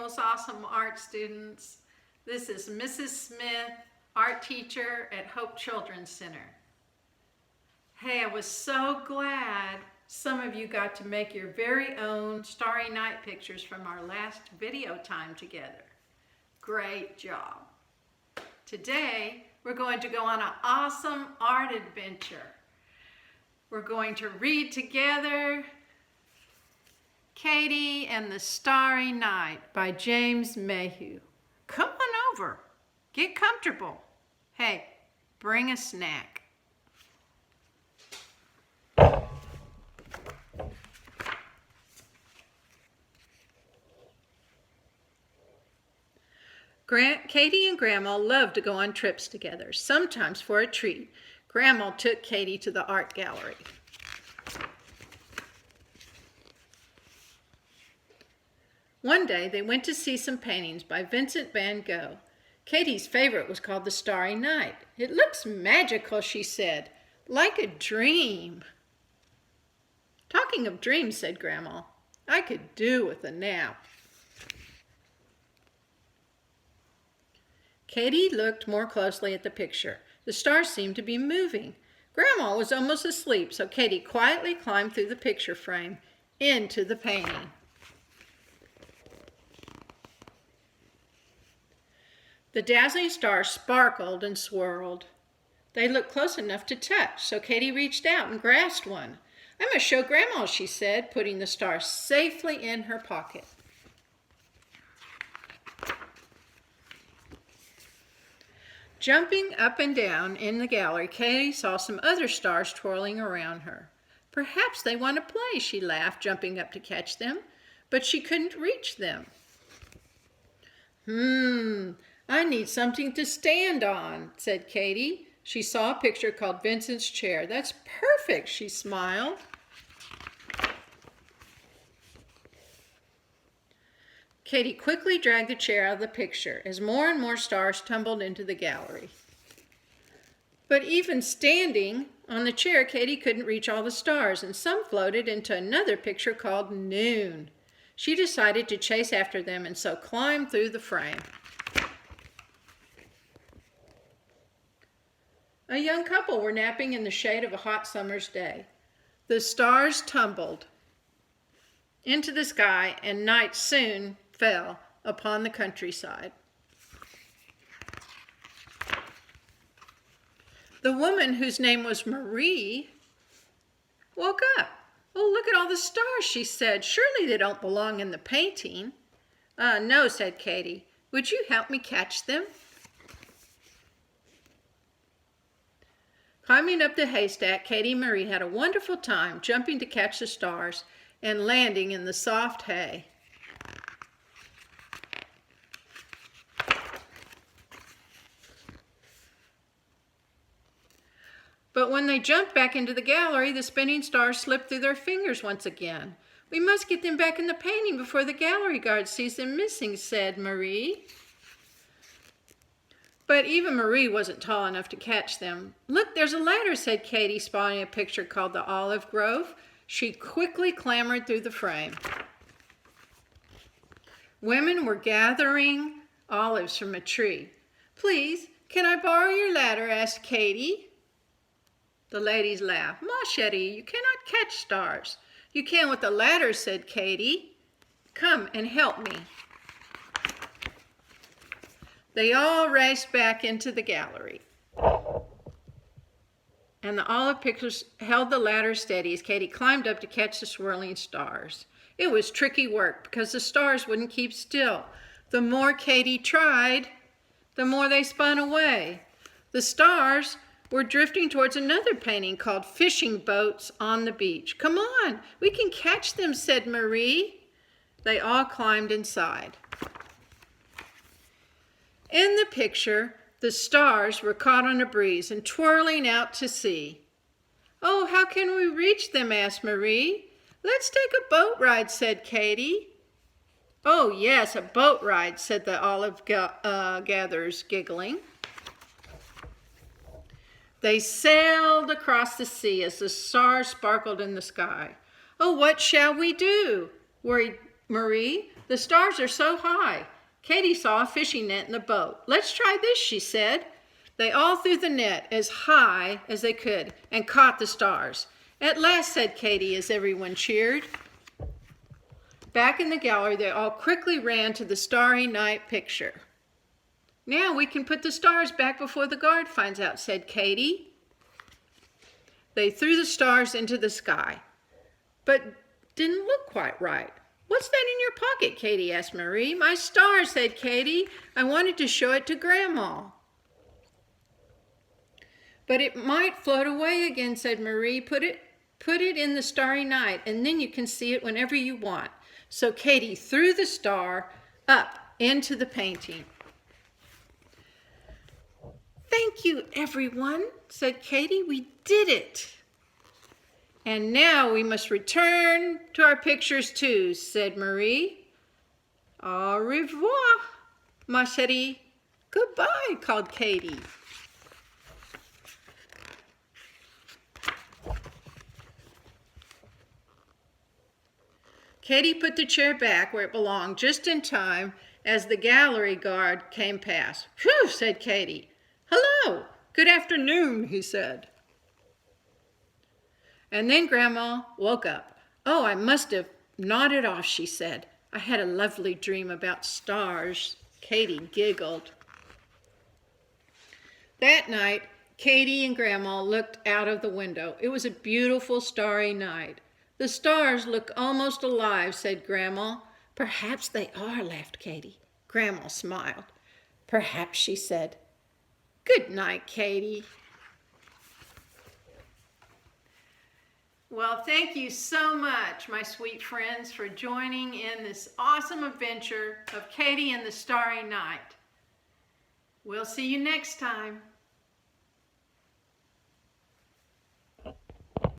most awesome art students. This is Mrs. Smith, art teacher at Hope Children's Center. Hey, I was so glad some of you got to make your very own Starry Night pictures from our last video time together. Great job. Today, we're going to go on an awesome art adventure. We're going to read together Katie and the Starry Night by James Mathew. Come on over. Get comfortable. Hey, bring a snack. Katie and Grandma loved to go on trips together, sometimes for a treat. Grandma took Katie to the art gallery. One day, they went to see some paintings by Vincent van Gogh. Katie's favorite was called The Starry Night. It looks magical, she said, like a dream. Talking of dreams, said Grandma, I could do with a nap. Katie looked more closely at the picture. The stars seemed to be moving. Grandma was almost asleep, so Katie quietly climbed through the picture frame into the painting. The dazzling stars sparkled and swirled. They looked close enough to touch, so Katie reached out and grasped one. I must show Grandma, she said, putting the star safely in her pocket. Jumping up and down in the gallery, Katie saw some other stars twirling around her. Perhaps they want to play, she laughed, jumping up to catch them, but she couldn't reach them. I need something to stand on, said Katie. She saw a picture called Vincent's Chair. That's perfect, she smiled. Katie quickly dragged the chair out of the picture as more and more stars tumbled into the gallery. But even standing on the chair, Katie couldn't reach all the stars, and some floated into another picture called Noon. She decided to chase after them and so climbed through the frame. A young couple were napping in the shade of a hot summer's day. The stars tumbled into the sky, and night soon fell upon the countryside. The woman, whose name was Marie, woke up. Oh, look at all the stars, she said. Surely they don't belong in the painting. No, said Katie. Would you help me catch them? Climbing up the haystack, Katie and Marie had a wonderful time jumping to catch the stars and landing in the soft hay. But when they jumped back into the gallery, the spinning stars slipped through their fingers once again. We must get them back in the painting before the gallery guard sees them missing, said Marie. But even Marie wasn't tall enough to catch them. Look, there's a ladder, said Katie, spotting a picture called the Olive Grove. She quickly clambered through the frame. Women were gathering olives from a tree. Please, can I borrow your ladder? Asked Katie. The ladies laughed. Ma chérie, you cannot catch stars. You can with the ladder, said Katie. Come and help me. They all raced back into the gallery. And the olive pickers held the ladder steady as Katie climbed up to catch the swirling stars. It was tricky work because the stars wouldn't keep still. The more Katie tried, the more they spun away. The stars were drifting towards another painting called Fishing Boats on the Beach. Come on, we can catch them, said Marie. They all climbed inside. In the picture, the stars were caught on a breeze and twirling out to sea. Oh, how can we reach them? Asked Marie. Let's take a boat ride, said Katie. Oh, yes, a boat ride, said the olive gatherers, giggling. They sailed across the sea as the stars sparkled in the sky. Oh, what shall we do? worried Marie. The stars are so high. Katie saw a fishing net in the boat. Let's try this, she said. They all threw the net as high as they could and caught the stars. At last, said Katie as everyone cheered. Back in the gallery, they all quickly ran to the starry night picture. Now we can put the stars back before the guard finds out, said Katie. They threw the stars into the sky, but didn't look quite right. What's that in your pocket, Katie asked Marie. My star, said Katie. I wanted to show it to Grandma. But it might float away again, said Marie. Put it in the starry night, and then you can see it whenever you want. So Katie threw the star up into the painting. Thank you, everyone, said Katie. We did it. And now we must return to our pictures too, said Marie. Au revoir, ma chérie. Goodbye, called Katie. Katie put the chair back where it belonged just in time as the gallery guard came past. Phew, said Katie. Hello, good afternoon, he said. And then Grandma woke up. Oh, I must have nodded off, she said. I had a lovely dream about stars. Katie giggled. That night, Katie and Grandma looked out of the window. It was a beautiful starry night. The stars look almost alive, said Grandma. Perhaps they are, laughed Katie. Grandma smiled. Perhaps, she said. Good night, Katie. Well, thank you so much, my sweet friends, for joining in this awesome adventure of Katie and the Starry Night. We'll see you next time.